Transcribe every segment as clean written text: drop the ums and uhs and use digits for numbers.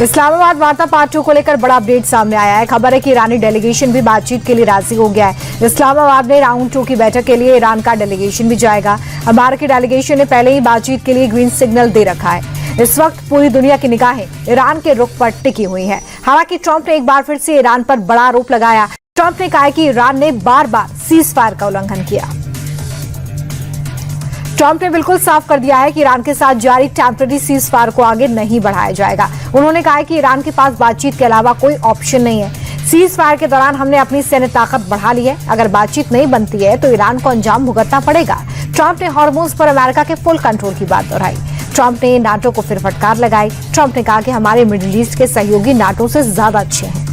इस्लामाबाद वार्ता पार्ट 2 को लेकर बड़ा अपडेट सामने आया है। खबर है कि ईरानी डेलीगेशन भी बातचीत के लिए राजी हो गया है। इस्लामाबाद में राउंड 2 की बैठक के लिए ईरान का डेलीगेशन भी जाएगा। भारत की डेलीगेशन ने पहले ही बातचीत के लिए ग्रीन सिग्नल दे रखा है। इस वक्त पूरी दुनिया की निगाहें ईरान के रुख पर टिकी हुई है। हालांकि ट्रंप ने एक बार फिर से ईरान पर बड़ा आरोप लगाया। ट्रंप ने कहा कि ईरान ने बार बार सीज फायर का उल्लंघन किया। ट्रंप ने बिल्कुल साफ कर दिया है कि ईरान के साथ जारी टेम्पररी सीज फायर को आगे नहीं बढ़ाया जाएगा। उन्होंने कहा है कि ईरान के पास बातचीत के अलावा कोई ऑप्शन नहीं है। सीज फायर के दौरान हमने अपनी सैन्य ताकत बढ़ा ली है। अगर बातचीत नहीं बनती है तो ईरान को अंजाम भुगतना पड़ेगा। ट्रंप ने हॉर्मुज पर अमेरिका के फुल कंट्रोल की बात दोहराई। ट्रंप ने नाटो को फिर फटकार लगाई। ट्रंप ने कहा कि हमारे मिडिल ईस्ट के सहयोगी नाटो से ज्यादा अच्छे हैं।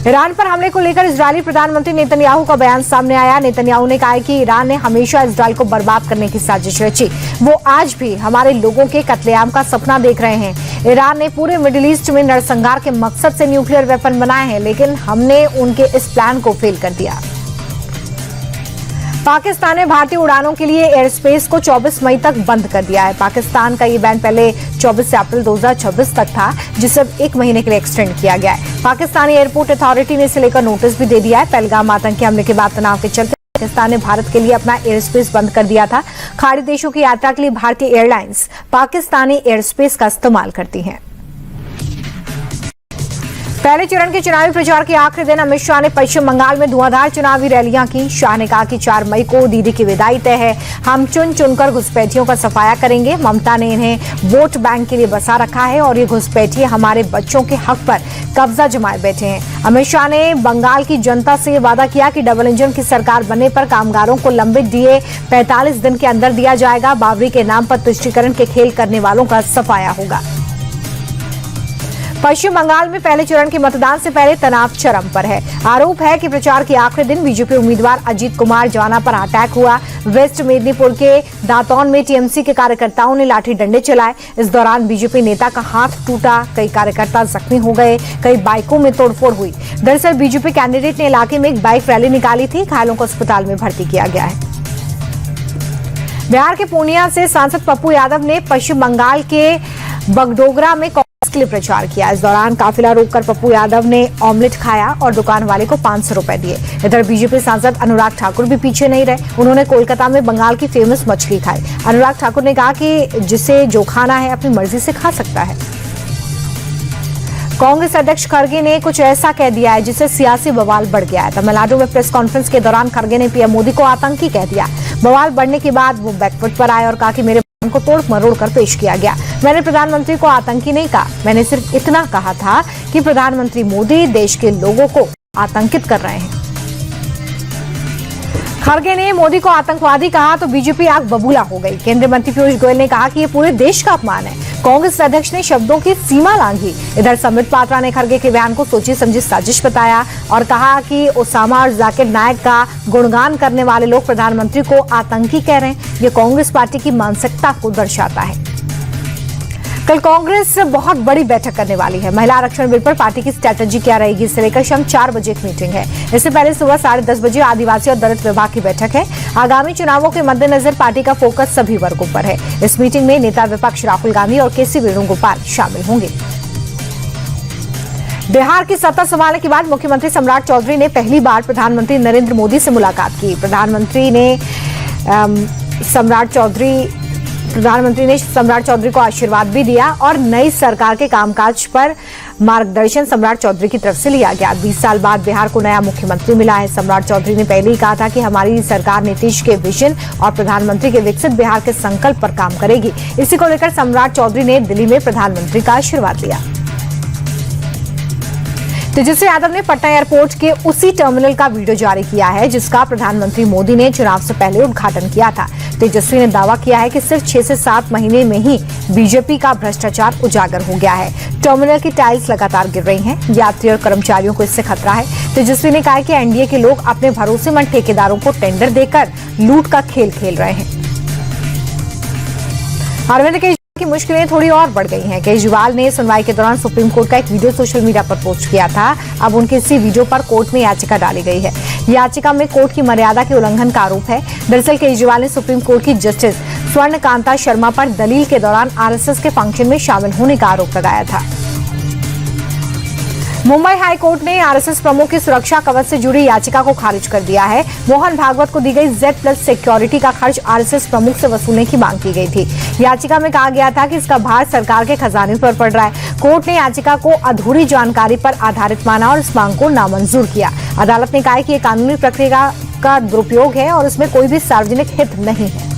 ईरान पर हमले को लेकर इजरायली प्रधानमंत्री नेतन्याहू का बयान सामने आया। नेतन्याहू ने कहा है कि ईरान ने हमेशा इजरायल को बर्बाद करने की साजिश रची। वो आज भी हमारे लोगों के कत्लेआम का सपना देख रहे हैं। ईरान ने पूरे मिडिल ईस्ट में नरसंहार के मकसद से न्यूक्लियर वेपन बनाए हैं, लेकिन हमने उनके इस प्लान को फेल कर दिया। पाकिस्तान ने भारतीय उड़ानों के लिए एयर स्पेस को 24 मई तक बंद कर दिया है। पाकिस्तान का ये बैन पहले 24 अप्रैल 2026 तक था, जिसे अब 1 महीने के लिए एक्सटेंड किया गया है। पाकिस्तानी एयरपोर्ट अथॉरिटी ने इसे लेकर नोटिस भी दे दिया है। पहलगाम आतंकी हमले के बाद तनाव के चलते पाकिस्तान ने भारत के लिए अपना एयर स्पेस बंद कर दिया था। खाड़ी देशों की यात्रा के लिए भारतीय एयरलाइंस पाकिस्तानी एयर स्पेस का इस्तेमाल करती हैं। पहले चरण के चुनावी प्रचार के आखिरी दिन अमित शाह ने पश्चिम बंगाल में धुआंधार चुनावी रैलियां की। शाह ने कहा कि 4 मई को दीदी की विदाई तय है। हम चुन चुनकर घुसपैठियों का सफाया करेंगे। ममता ने इन्हें वोट बैंक के लिए बसा रखा है और ये घुसपैठिए हमारे बच्चों के हक पर कब्जा जमाए बैठे हैं। अमित शाह ने बंगाल की जनता से वादा किया कि डबल इंजन की सरकार बनने पर कामगारों को लंबित डीए 45 दिन के अंदर दिया जाएगा। बाबरी के नाम पर तुष्टीकरण के खेल करने वालों का सफाया होगा। पश्चिम बंगाल में पहले चरण के मतदान से पहले तनाव चरम पर है। आरोप है कि प्रचार के आखिरी दिन बीजेपी उम्मीदवार अजीत कुमार जवाना पर अटैक हुआ। वेस्ट मेदिनीपुर के दातौन में टीएमसी के कार्यकर्ताओं ने लाठी डंडे चलाए। इस दौरान बीजेपी नेता का हाथ टूटा, कई कार्यकर्ता जख्मी हो गए, कई बाइकों में तोड़फोड़ हुई। दरअसल बीजेपी कैंडिडेट ने इलाके में एक बाइक रैली निकाली थी। घायलों को अस्पताल में भर्ती किया गया है। बिहार के पूर्णिया से सांसद पप्पू यादव ने पश्चिम बंगाल के बगडोगरा में के लिए प्रचार किया। इस दौरान काफिला रोककर पप्पू यादव ने ऑमलेट खाया और दुकान वाले को 500 रुपए दिए। इधर बीजेपी सांसद अनुराग ठाकुर भी पीछे नहीं रहे। उन्होंने कोलकाता में बंगाल की फेमस मछली खाई। अनुराग ठाकुर ने कहा कि जिसे जो खाना है अपनी मर्जी से खा सकता है। कांग्रेस अध्यक्ष खड़गे ने कुछ ऐसा कह दिया है जिससे सियासी बवाल बढ़ गया है। तमिलनाडु में प्रेस कॉन्फ्रेंस के दौरान खड़गे ने पीएम मोदी को आतंकी कह दिया। बवाल बढ़ने के बाद वो बैकफुट पर आए और कहा कि मेरे को तोड़ मरोड़ कर पेश किया गया। मैंने प्रधानमंत्री को आतंकी नहीं कहा, मैंने सिर्फ इतना कहा था कि प्रधानमंत्री मोदी देश के लोगों को आतंकित कर रहे हैं। खड़गे ने मोदी को आतंकवादी कहा तो बीजेपी आग बबूला हो गई। केंद्रीय मंत्री पीयूष गोयल ने कहा कि ये पूरे देश का अपमान है। कांग्रेस अध्यक्ष ने शब्दों की सीमा लांघी। इधर संबित पात्रा ने खड़गे के बयान को सोची समझी साजिश बताया और कहा कि ओसामा और जाकिर नायक का गुणगान करने वाले लोग प्रधानमंत्री को आतंकी कह रहे हैं। ये कांग्रेस पार्टी की मानसिकता को दर्शाता है। कल कांग्रेस बहुत बड़ी बैठक करने वाली है। महिला आरक्षण बिल पर पार्टी की स्ट्रैटेजी क्या रहेगी, इससे लेकर शाम 4 बजे एक मीटिंग है। इससे पहले सुबह 10:30 बजे आदिवासी और दलित विभाग की बैठक है। आगामी चुनावों के मद्देनजर पार्टी का फोकस सभी वर्गों पर है। इस मीटिंग में नेता विपक्ष राहुल गांधी और केसी वेणुगोपाल शामिल होंगे। बिहार की सत्ता संभालने के बाद मुख्यमंत्री सम्राट चौधरी ने पहली बार प्रधानमंत्री नरेंद्र मोदी से मुलाकात की। प्रधानमंत्री ने सम्राट चौधरी को आशीर्वाद भी दिया और नई सरकार के कामकाज पर मार्गदर्शन सम्राट चौधरी की तरफ से लिया गया। 20 साल बाद बिहार को नया मुख्यमंत्री मिला है। सम्राट चौधरी ने पहले ही कहा था कि हमारी सरकार नीतीश के विजन और प्रधानमंत्री के विकसित बिहार के संकल्प पर काम करेगी। इसी को लेकर सम्राट चौधरी ने दिल्ली में प्रधानमंत्री का आशीर्वाद लिया। तेजस्वी यादव ने पटना एयरपोर्ट के उसी टर्मिनल का वीडियो जारी किया है जिसका प्रधानमंत्री मोदी ने चुनाव से पहले उद्घाटन किया था। तेजस्वी ने दावा किया है कि सिर्फ 6 से 7 महीने में ही बीजेपी का भ्रष्टाचार उजागर हो गया है। टर्मिनल की टाइल्स लगातार गिर रही हैं। यात्री और कर्मचारियों को इससे खतरा है। तेजस्वी ने कहा कि एनडीए के लोग अपने भरोसेमंद ठेकेदारों को टेंडर देकर लूट का खेल खेल रहे हैं। अरविंद केजरीवाल की मुश्किलें थोड़ी और बढ़ गई हैं। केजरीवाल ने सुनवाई के दौरान सुप्रीम कोर्ट का एक वीडियो सोशल मीडिया पर पोस्ट किया था। अब उनके इसी वीडियो पर कोर्ट में याचिका डाली गई है। याचिका में कोर्ट की मर्यादा के उल्लंघन का आरोप है। दरअसल केजरीवाल ने सुप्रीम कोर्ट की जस्टिस स्वर्ण कांता शर्मा पर दलील के दौरान आरएसएस के फंक्शन में शामिल होने का आरोप लगाया था। मुंबई हाई कोर्ट ने आरएसएस प्रमुख की सुरक्षा कवच से जुड़ी याचिका को खारिज कर दिया है। मोहन भागवत को दी गई Z+ सिक्योरिटी का खर्च आरएसएस प्रमुख से वसूलने की मांग की गई थी। याचिका में कहा गया था कि इसका भार सरकार के खजाने पर पड़ रहा है। कोर्ट ने याचिका को अधूरी जानकारी पर आधारित माना और इस मांग को नामंजूर किया। अदालत ने कहा कि ये कानूनी प्रक्रिया का दुरुपयोग है और इसमें कोई भी सार्वजनिक हित नहीं है।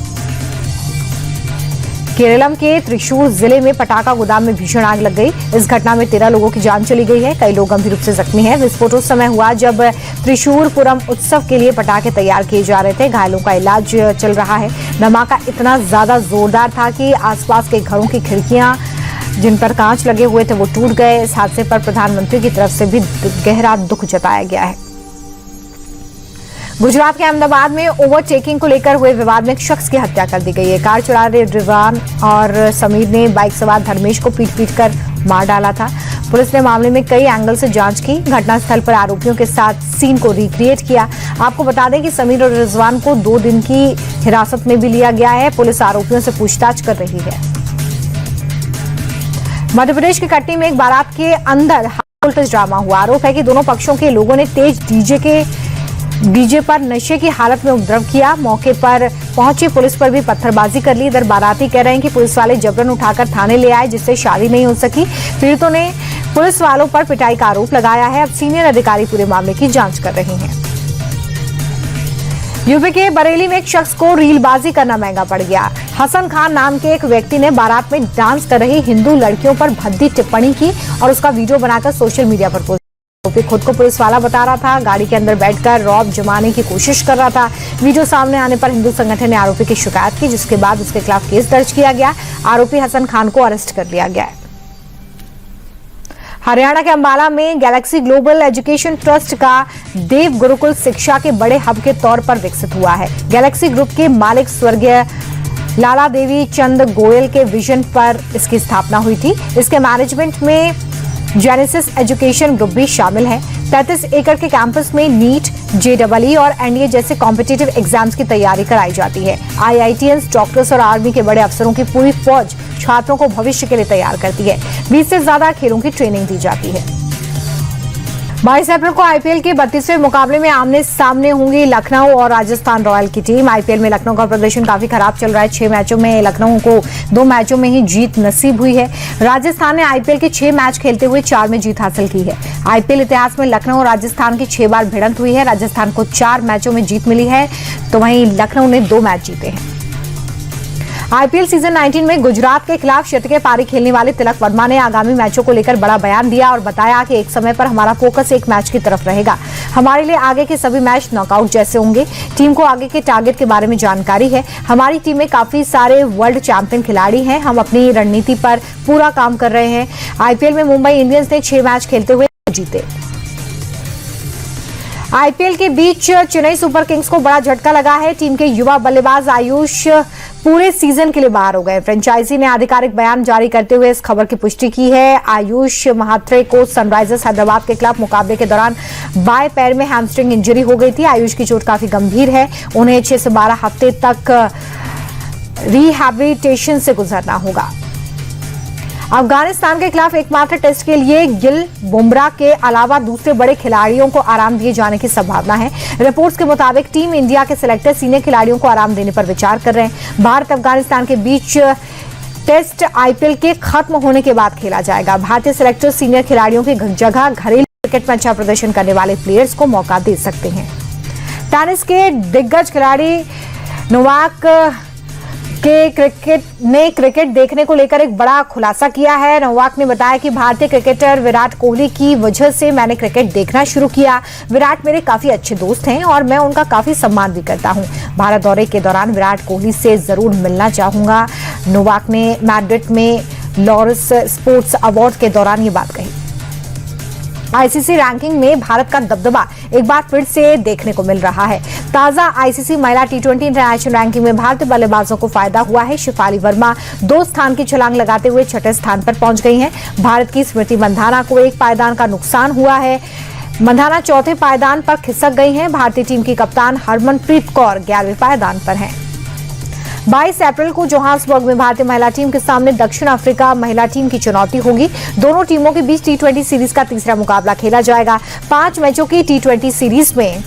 केरलम के त्रिशूर जिले में पटाखा गोदाम में भीषण आग लग गई। इस घटना में 13 लोगों की जान चली गई है। कई लोग गंभीर रूप से जख्मी हैं। विस्फोट उस समय हुआ जब त्रिशूरपुरम उत्सव के लिए पटाखे तैयार किए जा रहे थे। घायलों का इलाज चल रहा है। धमाका इतना ज्यादा जोरदार था कि आसपास के घरों की खिड़कियां जिन पर कांच लगे हुए थे वो टूट गए। इस हादसे पर प्रधानमंत्री की तरफ से भी गहरा दुख जताया गया है। गुजरात के अहमदाबाद में ओवरटेकिंग को लेकर हुए विवाद में एक शख्स की हत्या कर दी गई है। कार चला रहे रिजवान और समीर ने बाइक सवार धर्मेश को पीट कर मार डाला था। पुलिस ने मामले में कई एंगल से जांच की। घटनास्थल पर आरोपियों के साथ सीन को रिक्रिएट किया। आपको बता दें कि समीर और रिजवान को 2 दिन की हिरासत में भी लिया गया है। पुलिस आरोपियों से पूछताछ कर रही है। मध्य प्रदेश के कटनी में एक बारात के अंदर हाई वोल्टेज ड्रामा हुआ। आरोप है कि दोनों पक्षों के लोगों ने तेज डीजे पर नशे की हालत में उपद्रव किया। मौके पर पहुंची पुलिस पर भी पत्थरबाजी कर ली। इधर बाराती कह रहे हैं कि पुलिस वाले जबरन उठाकर थाने ले आए जिससे शादी नहीं हो सकी। पीड़ितों ने पुलिस वालों पर पिटाई का आरोप लगाया है। अब सीनियर अधिकारी पूरे मामले की जांच कर रहे हैं। यूपी के बरेली में एक शख्स को रीलबाजी करना महंगा पड़ गया। हसन खान नाम के एक व्यक्ति ने बारात में डांस कर रही हिंदू लड़कियों पर भद्दी टिप्पणी की और उसका वीडियो बनाकर सोशल मीडिया पर पोस्ट। खुद को पुलिस वाला बता रहा था। गाड़ी के अंदर बैठकर रौब जमाने की कोशिश कर रहा था। वीडियो सामने आने पर हिंदू संगठन ने आरोपी की शिकायत की, जिसके बाद उसके खिलाफ केस दर्ज किया गया। आरोपी हसन खान को अरेस्ट कर लिया गया है। हरियाणा के अंबाला में गैलेक्सी ग्लोबल एजुकेशन ट्रस्ट का देव गुरुकुल शिक्षा के बड़े हब के तौर पर विकसित हुआ है। गैलेक्सी ग्रुप के मालिक स्वर्गीय लाला देवी चंद गोयल के विजन पर इसकी स्थापना हुई थी। इसके मैनेजमेंट में जेनेसिस एजुकेशन ग्रुप भी शामिल है। 33 एकड़ के कैंपस में नीट, JEE और NDA जैसे कॉम्पिटिटिव एग्जाम्स की तैयारी कराई जाती है। IITians, डॉक्टर्स और आर्मी के बड़े अफसरों की पूरी फौज छात्रों को भविष्य के लिए तैयार करती है। 20 से ज्यादा खेलों की ट्रेनिंग दी जाती है। 22 अप्रैल को आईपीएल के 32वें मुकाबले में आमने सामने होंगी लखनऊ और राजस्थान रॉयल की टीम। आईपीएल में लखनऊ का प्रदर्शन काफी खराब चल रहा है। 6 मैचों में लखनऊ को 2 मैचों में ही जीत नसीब हुई है। राजस्थान ने आईपीएल के 6 मैच खेलते हुए 4 में जीत हासिल की है। आईपीएल इतिहास में लखनऊ और राजस्थान की 6 बार भिड़ंत हुई है। राजस्थान को 4 मैचों में जीत मिली है तो वहीं लखनऊ ने 2 मैच जीते हैं। आईपीएल सीजन 19 में गुजरात के खिलाफ शतकीय पारी खेलने वाले तिलक वर्मा ने आगामी मैचों को लेकर बड़ा बयान दिया और बताया कि एक समय पर हमारा फोकस एक मैच की तरफ रहेगा। हमारे लिए आगे के सभी मैच नॉकआउट जैसे होंगे। टीम को आगे के टारगेट के बारे में जानकारी है। हमारी टीम में काफी सारे वर्ल्ड चैंपियन खिलाड़ी हैं। हम अपनी रणनीति पर पूरा काम कर रहे हैं। आईपीएल में मुंबई इंडियंस ने 6 मैच खेलते हुए जीते। आईपीएल के बीच चेन्नई सुपर किंग्स को बड़ा झटका लगा है। टीम के युवा बल्लेबाज आयुष पूरे सीजन के लिए बाहर हो गए। फ्रेंचाइजी ने आधिकारिक बयान जारी करते हुए इस खबर की पुष्टि की है। आयुष महात्रे को सनराइजर्स हैदराबाद के खिलाफ मुकाबले के दौरान बाएं पैर में हैमस्ट्रिंग इंजरी हो गई थी। आयुष की चोट काफी गंभीर है। उन्हें 6 से 12 हफ्ते तक रिहैबिलिटेशन से गुजरना होगा। अफगानिस्तान के खिलाफ एकमात्र टेस्ट के लिए गिल, बुमराह के अलावा दूसरे बड़े खिलाड़ियों को आराम दिए जाने की संभावना है। रिपोर्ट्स के मुताबिक टीम इंडिया के सिलेक्टर सीनियर खिलाड़ियों को आराम देने पर विचार कर रहे हैं। भारत अफगानिस्तान के बीच टेस्ट आईपीएल के खत्म होने के बाद खेला जाएगा। भारतीय सिलेक्टर सीनियर खिलाड़ियों की जगह घरेलू क्रिकेट में अच्छा प्रदर्शन करने वाले प्लेयर्स को मौका दे सकते हैं। टेनिस के दिग्गज खिलाड़ी नोवाक के क्रिकेट देखने को लेकर एक बड़ा खुलासा किया है। नोवाक ने बताया कि भारतीय क्रिकेटर विराट कोहली की वजह से मैंने क्रिकेट देखना शुरू किया। विराट मेरे काफी अच्छे दोस्त हैं और मैं उनका काफी सम्मान भी करता हूं। भारत दौरे के दौरान विराट कोहली से जरूर मिलना चाहूंगा। नोवाक ने मैड्रिड में लॉरेंस स्पोर्ट्स अवार्ड के दौरान ये बात कही। आईसीसी रैंकिंग में भारत का दबदबा एक बार फिर से देखने को मिल रहा है। ताजा आईसीसी महिला T20 इंटरनेशनल रैंकिंग में भारतीय बल्लेबाजों को फायदा हुआ है। शिफाली वर्मा 2 स्थान की छलांग लगाते हुए 6ठे स्थान पर पहुंच गई हैं। भारत की स्मृति मंधाना को 1 पायदान का नुकसान हुआ है। मंधाना 4थे पायदान पर खिसक गई हैं। भारतीय टीम की कप्तान हरमनप्रीत कौर 11वें पायदान पर हैं। 22 अप्रैल को जोहान्सबर्ग में भारतीय महिला टीम के सामने दक्षिण अफ्रीका महिला टीम की चुनौती होगी। दोनों टीमों के बीच T20 सीरीज का तीसरा मुकाबला खेला जाएगा। 5 मैचों की T20 सीरीज में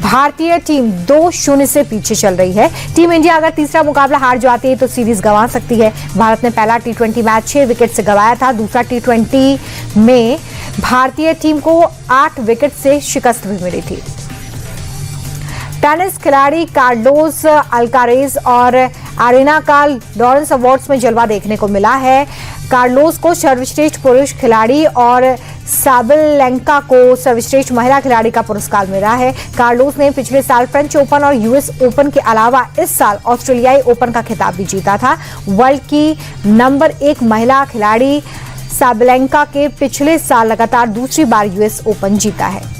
भारतीय टीम 2-0 से पीछे चल रही है। टीम इंडिया अगर तीसरा मुकाबला हार जाती है तो सीरीज गंवा सकती है। भारत ने पहला T20 मैच 6 विकेट से गंवाया था। दूसरा T20 में भारतीय टीम को 8 विकेट से शिकस्त भी मिली थी। टेनिस खिलाड़ी कार्लोस अल्कारेज और एरिना का लॉरेंस अवार्ड्स में जलवा देखने को मिला है। कार्लोस को सर्वश्रेष्ठ पुरुष खिलाड़ी और साबलेंका को सर्वश्रेष्ठ महिला खिलाड़ी का पुरस्कार मिला है। कार्लोस ने पिछले साल फ्रेंच ओपन और यूएस ओपन के अलावा इस साल ऑस्ट्रेलियाई ओपन का खिताब भी जीता था। वर्ल्ड की नंबर 1 महिला खिलाड़ी साबलेंका के पिछले साल लगातार दूसरी बार यूएस ओपन जीता है।